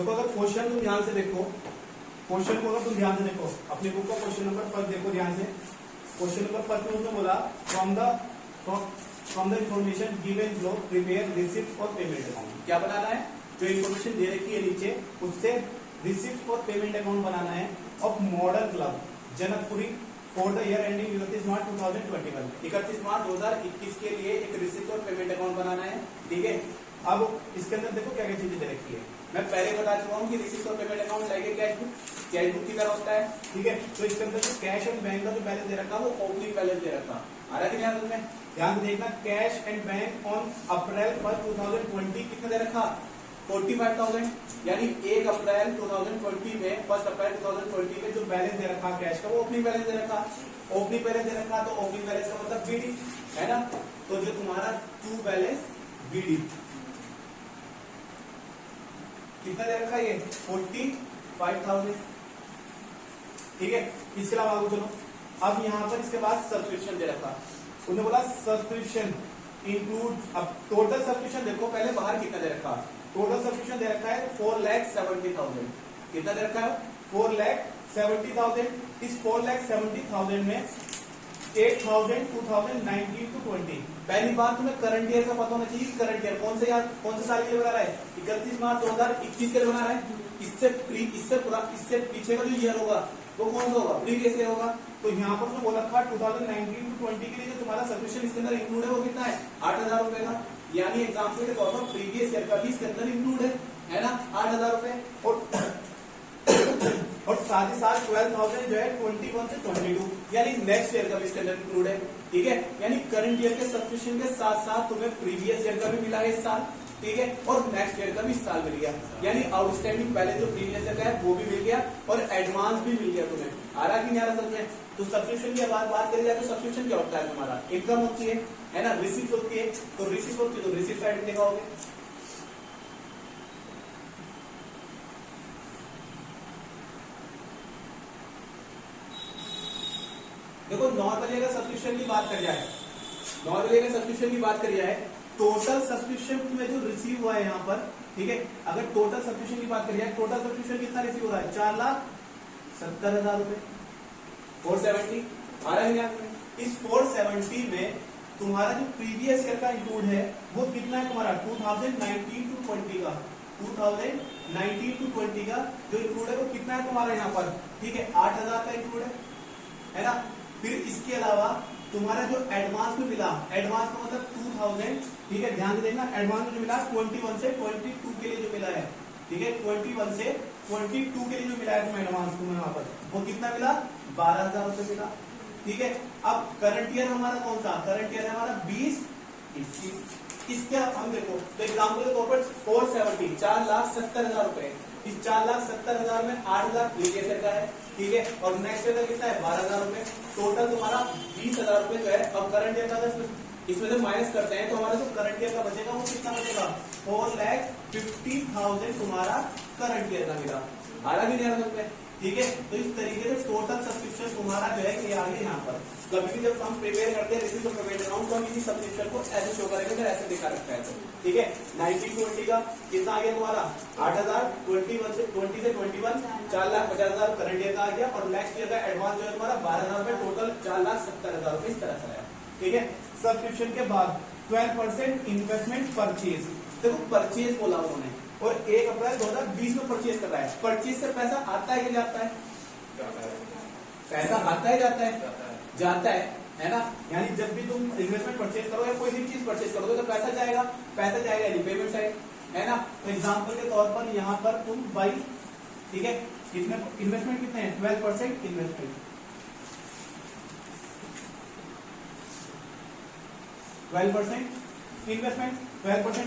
देखो अगर क्वेश्चन तुम ध्यान से देखो, क्वेश्चन को अगर तुम ध्यान से देखो, अपनी बुक का क्वेश्चन नंबर 1 देखो ध्यान से। क्वेश्चन नंबर 1 में उसने बोला from the information given below prepare receipt और पेमेंट अकाउंट। क्या बनाना है? जो इन्फॉर्मेशन दे रखी है नीचे उससे रिसिप्ट और पेमेंट अकाउंट बनाना है of modern club Janakpuri for the year ending 31 मार्च 2021। 31 मार्च 2021 के लिए एक रिसिप्ट और पेमेंट अकाउंट बनाना है। ठीक है, अब इसके अंदर देखो क्या क्या चीजें दे रखी है। मैं पहले बता चुका हूँ कि रिसिप्ट और payment account like cash book की तरह होता है। ठीक है, तो इसके अंदर जो कैश एंड बैंक का जो बैलेंस दे रखा है वो ओपनिंग बैलेंस दे रखा। आ रहा है कि ध्यान में? ध्यान देखना, cash and bank on April 1 2020 कितना दे रखा? 45,000। यानी 1 अप्रैल 2020 में 1 अप्रैल 2020 में जो बैलेंस दे रखा कैश का वो ओपनिंग बैलेंस दे रखा। ओपनिंग बैलेंस दे रखा तो ओपनिंग बैलेंस का मतलब बीडी है ना। तो जो तुम्हारा टू बैलेंस बीडी कितना दे रखा? ये 45,000। ठीक है, इसके अलावा आगे चलो। अब यहाँ पर इसके बाद सब्सक्रिप्शन दे रखा। उन्होंने बोला सब्सक्रिप्शन इंक्लूड, अब टोटल सब्सक्रिप्शन देखो पहले बाहर कितना दे रखा। टोटल सब्सक्रिप्शन दे रखा है 4,70,000। कितना दे रखा है? 4,70,000। इस 4,70,000 में 8,000 2019 to 20। पहली बात तुम्हें करंट ईयर का पता होना चाहिए। करंट ईयर कौन से साल के लिए बना रहा है? 31 मार्च 2021 के लिए बना रहा है। इससे पीछे का जो ईयर होगा वो कौन सा होगा? प्रीवियस ईयर होगा। तो यहाँ पर जो बोला था 2019 to 20 के लिए जो तुम्हारा सब्सक्रिप्शन इसके अंदर इंक्लूड है वो कितना है? 8,000 रुपए का। यानी एग्जाम्पल के तौर पर प्रीवियस ईयर का भी इसके अंदर इंक्लूड है ना, 8,000 रुपए। और साथ ही साथ 12,000 जो है 21 से 22 यानी नेक्स्ट ईयर का भी इसके अंदर इंक्लूड है। ठीक है, यानी करंट ईयर के सब्सक्रिप्शन के साथ साथ तुम्हें प्रीवियस ईयर का भी मिला है इस साल। ठीक है, और नेक्स्ट ईयर का भी इस साल मिल गया। यानी आउटस्टैंडिंग बैलेंस जो प्रीवियस ईयर का है वो भी मिल गया और एडवांस भी मिल गया तुम्हें। आ रहा कि नहीं आ रहा समझ में? तो सब्सक्रिप्शन की बात करी जाए तो सब्सक्रिप्शन क्या होता है? तुम्हारा इनकम होती है ना, रिसिप्ट होती है। तो रिसिप्ट होती है तो रिसिप्ट साइड में दिखाओगे। देखो नॉर्मली अगर सब्सक्रिप्शन की बात करी जाए, टोटल सब्सक्रिप्शन में जो रिसीव हुआ है यहाँ पर, ठीक है, अगर टोटल सब्सक्रिप्शन की बात करी जाए, टोटल सब्सक्रिप्शन कितना रिसीव हो रहा है? 4,70,000 रुपए। 470 आ रहा है क्या? इस 470 में तुम्हारा जो प्रीवियस ईयर का इंक्लूड है वो कितना है तुम्हारा? 2019 to 20 का। 2019 to 20 का जो इंक्लूड है वो कितना है तुम्हारा यहाँ पर? ठीक है, 8,000 का इंक्लूड है ना। फिर इसके अलावा तुम्हारा जो एडवांस में मिला, एडवांस का मतलब 2,000। ठीक है, ध्यान से देखना, एडवांस में जो मिला 21 से 22 के लिए जो मिला है। ठीक है, 21 से 22 के लिए जो मिला है तुम्हें एडवांस तुम्हें वहां पर वो कितना मिला? 12,000 रुपए मिला। ठीक है, अब करंट ईयर हमारा कौन सा? करंट ईयर है हमारा 2021। इसके हम देखो तो एग्जाम्पल के तौर पर 470 4,70,000 रुपए। इस 4,70,000 में 8,000 प्रीवियस ईयर का है। ठीक है, और नेक्स्ट ईयर का कितना है? 12,000 रुपए। टोटल तुम्हारा 20,000 रुपए जो है। अब करंट ईयर का इसमें से माइनस करते हैं तो हमारा जो करंट ईयर का बचेगा वो कितना बचेगा? 4,50,000 तुम्हारा करंट ईयर का मिला। आ रहा भी नहीं आ रहा? ठीक है, तो इस तरीके से टोटल सब्सक्रिप्शन तुम्हारा जो है ये आ गया यहाँ पर। कभी भी जब हम प्रिपेयर करते हैं रिसिप्ट और पेमेंट अकाउंट तो हम इसी सब्सक्रिप्शन को ऐसे शो करेंगे अगर ऐसे दिखा रखा है तो। ठीक है, 1920 का कितना आ गया तुम्हारा? 8,000। 20 से 21 4,50,000 करंट ईयर का आ गया और नेक्स्ट ईयर का एडवांस जो है तुम्हारा 12,000 रुपए। टोटल 4,70,000 रुपए इस तरह से आया। ठीक है, सब्सक्रिप्शन के बाद 12% इन्वेस्टमेंट परचेज। देखो परचेज बोला उन्होंने और 1 अप्रैल 2020 में परचेज कर रहा है। परचेज से पैसा आता है कि जाता है? पैसा आता है जाता है? जाता है ना। यानी जब भी तुम इन्वेस्टमेंट परचेज करो या कोई भी चीज परचेज करोगे तो पैसा जाएगा यानी पेमेंट साइड है ना। तो एग्जाम्पल के तौर पर यहाँ पर तुम बाई, ठीक है, कितने इन्वेस्टमेंट कितने हैं? 12% इन्वेस्टमेंट। 12%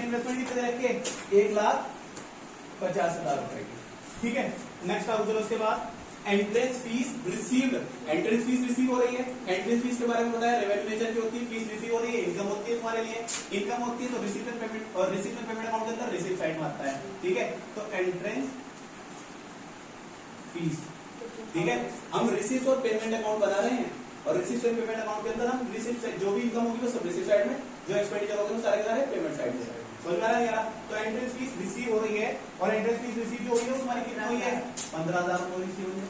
इन्वेस्टमेंट कितने रखे? 1,50,000 रुपए की। ठीक है, नेक्स्ट आओ चलो उसके बाद entrance fees received. Entrance fees receive हो रही है। एंट्रेंस फीस के बारे में बताया, रेवेन्यू नेचर की होती है, फीस रिसीव हो रही है, इनकम होती है तुम्हारे लिए। इनकम होती है तो रिसीप्ट एंड पेमेंट, और रिसीप्ट एंड पेमेंट अकाउंट के अंदर रिसीप्ट साइड में आता है। ठीक है, तो एंट्रेंस फीस। ठीक है, हम रिसीप्ट और पेमेंट अकाउंट बना रहे हैं और रिसीप्ट एंड पेमेंट अकाउंट के अंदर हम रिसीप्ट जो भी इनकम होगी वो सब रिसीप्ट साइड में, जो एक्सपेंडिचर होगा वो सारे पेमेंट साइड में। समझ में आ रहा है? तो एंट्रेंस फीस रिसीव हो रही है और एंट्रेंस फीस रिसीव जो हो रही है हुई है 15,000 रुपये रिसीव हुई है।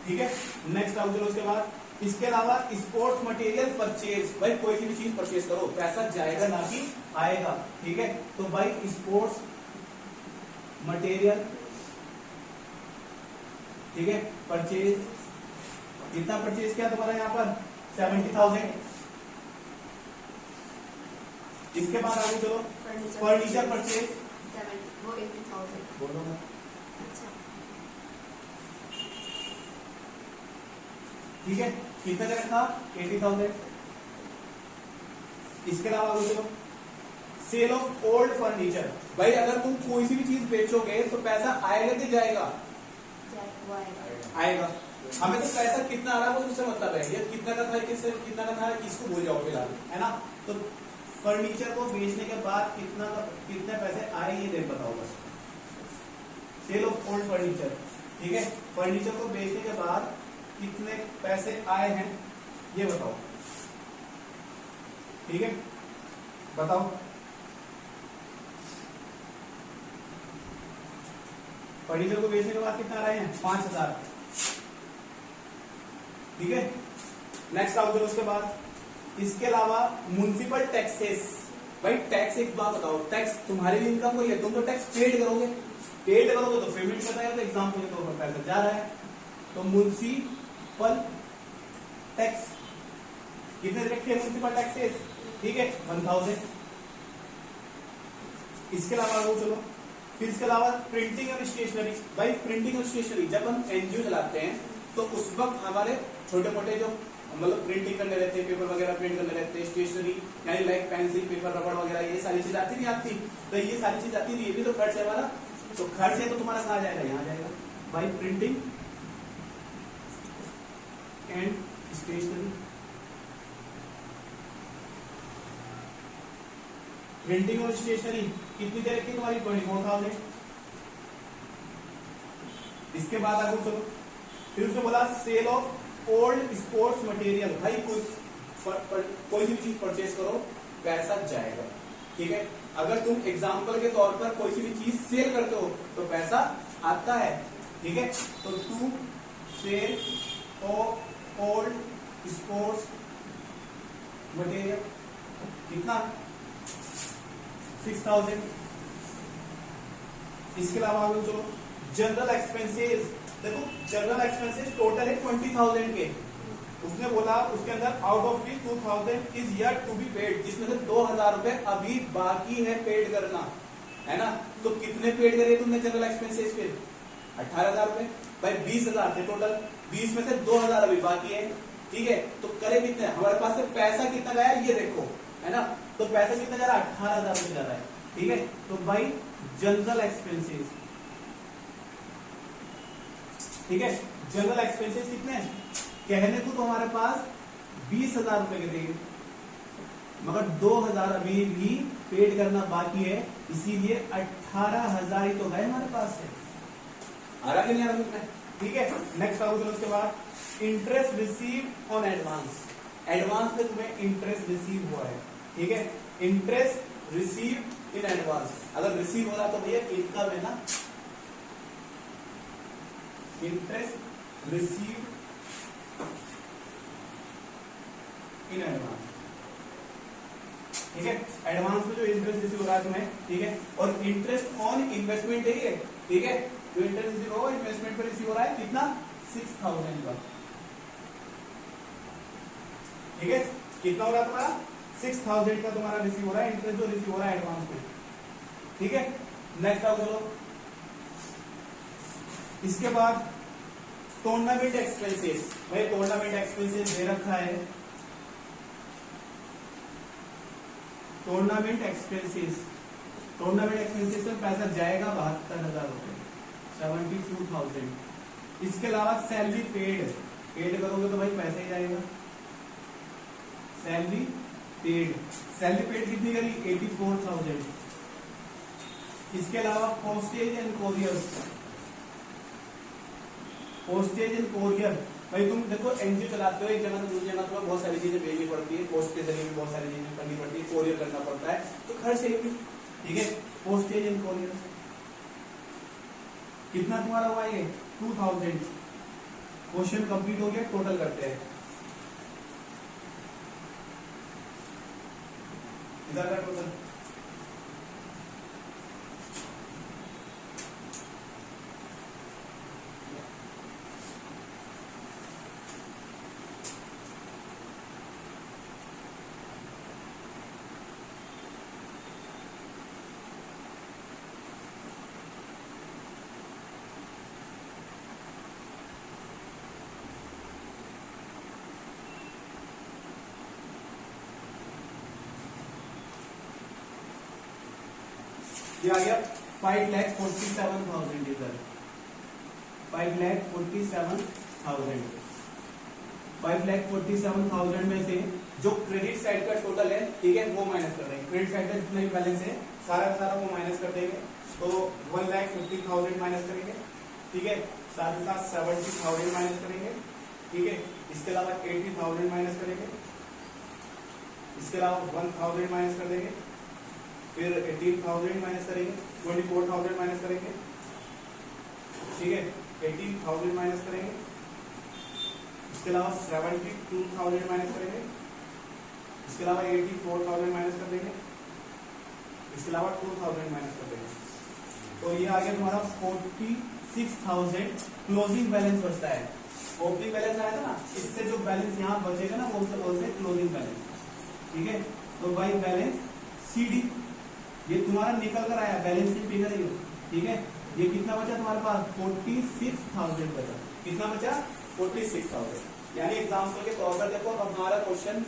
ठीक है, नेक्स्ट आओ चलो उसके बाद इसके अलावा स्पोर्ट्स मटेरियल परचेज, भाई कोई भी चीज परचेज करो पैसा जाएगा ना कि आएगा। ठीक है, तो भाई स्पोर्ट्स मटेरियल, ठीक है, परचेज कितना परचेज किया तुम्हारा यहाँ पर 70,000। इसके बाद आगे चलो फर्नीचर परचेज वो 80,000 बोलो ना। अच्छा ठीक है, कितना का रखा 80,000। इसके अलावा आगे चलो सेल ऑफ ओल्ड फर्नीचर, भाई अगर तुम कोई सी भी चीज बेचोगे तो पैसा आएगा कि जाएगा? वो आएगा। आएगा। हमें तो पैसा कितना आ रहा है वो उससे मतलब है, ये कितना का था किससे कितना का था इसको भूल जाओ फिलहाल, है ना। तो फर्नीचर को बेचने के बाद कितने पैसे आए ये देख बताओ बस। सेल ऑफ ओल्ड फर्नीचर, ठीक है, फर्नीचर को बेचने के बाद कितने पैसे आए हैं ये बताओ। ठीक है, बताओ। फर्नीचर को बेचने के बाद कितना आए हैं 5,000। ठीक है, नेक्स्ट आओ उसके बाद इसके अलावा म्युनिसिपल टैक्सेस, भाई टैक्स एक बात बताओ, टैक्स तुम्हारे लिए इनकम कोई है, तुम तो टैक्स पेड करोगे तो पेमेंट बताएगा तो एग्जाम्पल के तौर पर पैसा जा रहा है। तो म्युनिसिपल टैक्स कितने रखे म्युनिसिपल टैक्सेस, ठीक है 1,000। इसके अलावा वो चलो फिर इसके अलावा प्रिंटिंग और स्टेशनरी, भाई प्रिंटिंग और स्टेशनरी जब हम एनजीओ चलाते हैं तो उस वक्त हमारे छोटे मोटे जो मतलब प्रिंटिंग करने रहते हैं, पेपर वगैरह प्रिंट करने रहते हैं, स्टेशनरी यानी लाइक पेंसिल पेपर रबड़ वगैरह ये सारी चीज आती नहीं आती, तो ये सारी चीज आती नहीं, ये भी तो खर्च है हमारा। तो खर्च है तो तुम्हारा कहाँ जाएगा, यहाँ जाएगा भाई प्रिंटिंग एंड स्टेशनरी। प्रिंटिंग और स्टेशनरी कितनी देर रखी तुम्हारी 24,000। इसके बाद आगे चलो फिर उसने बोला sale of old sports material, भाई कोई भी चीज परचेज करो पैसा जाएगा। ठीक है, अगर तुम एग्जाम्पल के तौर पर कोई सी भी चीज सेल करते हो तो पैसा आता है। ठीक है, तो to sale of old sports material कितना 6,000। इसके अलावा आगे चलो जनरल एक्सपेंसेस, देखो जनरल एक्सपेंसेस टोटल है 20,000 के, उसने बोला उसके अंदर out of this 2,000 is yet to be paid, जिसमें से 2,000 रुपए अभी बाकी है पेड करना, है ना। तो कितने पेड करे तुमने जनरल एक्सपेंसेस पे 18,000 रुपए, भाई 20,000 थे टोटल, 20 में से 2,000 अभी बाकी है। ठीक है, तो करे कितने, हमारे पास से पैसा कितना गया ये देखो, है ना। तो पैसा कितना जा रहा है 18,000 रुपए जा रहा है। ठीक है, तो भाई जनरल एक्सपेंसेस, ठीक है, जनरल एक्सपेंसेस कितने कहने को तो हमारे पास 20,000 रुपए के देंगे, मगर 2,000 अभी भी पेड करना बाकी है, इसीलिए 18,000 ही तो गए हमारे पास से, आ रहा कि नहीं आ रहा। ठीक है, नेक्स्ट आओ उसके बाद interest receive on advance, advance में तुम्हें इंटरेस्ट रिसीव हुआ है। ठीक है, इंटरेस्ट रिसीव इन एडवांस, अगर रिसीव हो रहा तो भैया इनकम है ना, इंटरेस्ट रिसीव इन एडवांस। ठीक है, एडवांस में जो इंटरेस्ट रिसीव हो रहा है तुम्हें, ठीक है, और इंटरेस्ट ऑन इन्वेस्टमेंट है ये। ठीक है, जो इंटरेस्ट रिसीव हो इन्वेस्टमेंट पर रिसीव हो रहा है कितना 6,000 का। ठीक है, कितना हो रहा है तुम्हारा 6,000 का तुम्हारा रिसीव हो रहा है, इंटरेस्ट जो रिसीव हो रहा है एडवांस में। ठीक है, नेक्स्ट आओ चलो इसके बाद टूर्नामेंट एक्सपेंसेस, भाई टूर्नामेंट एक्सपेंसेस दे रखा है, टूर्नामेंट एक्सपेंसेस, टूर्नामेंट एक्सपेंसेस में पैसा जाएगा 72,000 रुपए 72,000। इसके अलावा सैलरी पेड करोगे तो भाई पैसा ही जाएगा, सैलरी पेड कितनी करी 84,000। इसके अलावा पोस्टेज एंड कोरियर, भाई तुम देखो एनजीओ चलाते हो, एक जगह से दूसरी जगह तुम्हें बहुत सारी चीजें भेजनी पड़ती है, पोस्ट के जरिए भी बहुत सारी चीजें करनी पड़ती है, कोरियर करना पड़ता है, तो खर्च है भी। ठीक है, पोस्टेज एंड कोरियर कितना तुम्हारा हुआ ये 2000। क्वेश्चन कंप्लीट हो गया, टोटल करते हैं। इधर का टोटल ये आ गया 5,47,000 इधर 5,47,000। 5,47,000 में से जो क्रेडिट साइड का टोटल है, ठीक है, वो माइनस कर देंगे। क्रेडिट साइड का जितना भी बैलेंस है सारा का सारा वो माइनस कर देंगे। तो 1,50,000 माइनस करेंगे, ठीक है, साथ ही साथ 70,000 माइनस करेंगे, ठीक है, इसके अलावा 80,000 माइनस करेंगे, इसके अलावा 1,000 माइनस कर देंगे, फिर 18,000 माइनस करेंगे, 24,000 माइनस करेंगे, ठीक है, 18,000 माइनस करेंगे, इसके अलावा 72,000 माइनस करेंगे, इसके अलावा 84,000 माइनस कर देंगे, इसके अलावा 2,000 माइनस कर देंगे। तो ये आ गया तुम्हारा 46,000 क्लोजिंग बैलेंस बचता है। ओपनिंग बैलेंस आया था ना, इससे जो बैलेंस यहाँ बचेगा ना वो बोलते क्लोजिंग बैलेंस, ठीक है। तो भाई बैलेंस CD ये तुम्हारा निकल कर आया, बैलेंस शीट फिगर है, ठीक है। ये कितना बचा तुम्हारे पास 46,000 बचा। कितना बचा 46,000। यानी एग्जाम्पल के तौर पर देखो, अब हमारा क्वेश्चन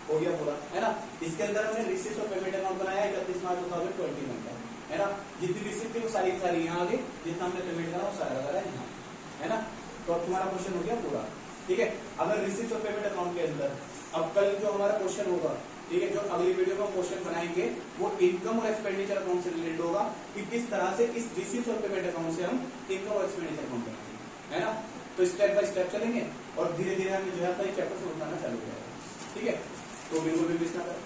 हो गया पूरा, है ना। इसके अंदर हमने रिसीट और पेमेंट अकाउंट बनाया 31 मार्च 2021 का, है ना। जितनी रिसीट थी वो सारी सारी यहाँ आ गई, जितना हमने पेमेंट करा वो सारा करा यहाँ, है ना। तो अब तुम्हारा क्वेश्चन हो गया पूरा, ठीक है। अगर रिसीट और पेमेंट अकाउंट के अंदर अब कल जो हमारा क्वेश्चन होगा, ठीक है, जो अगली वीडियो में क्वेश्चन बनाएंगे वो इनकम और एक्सपेंडिचर अकाउंट से रिलेटेड होगा कि किस तरह से इस रिसीट और पेमेंट अकाउंट से हम इनकम और एक्सपेंडिचर अकाउंट बनाएंगे, है ना। तो स्टेप बाय स्टेप चलेंगे और धीरे धीरे हमें जो है अपना चैप्टर से उठाना चालू हो जाएगा, ठीक है। तो बिल्कुल भी मिस ना करें।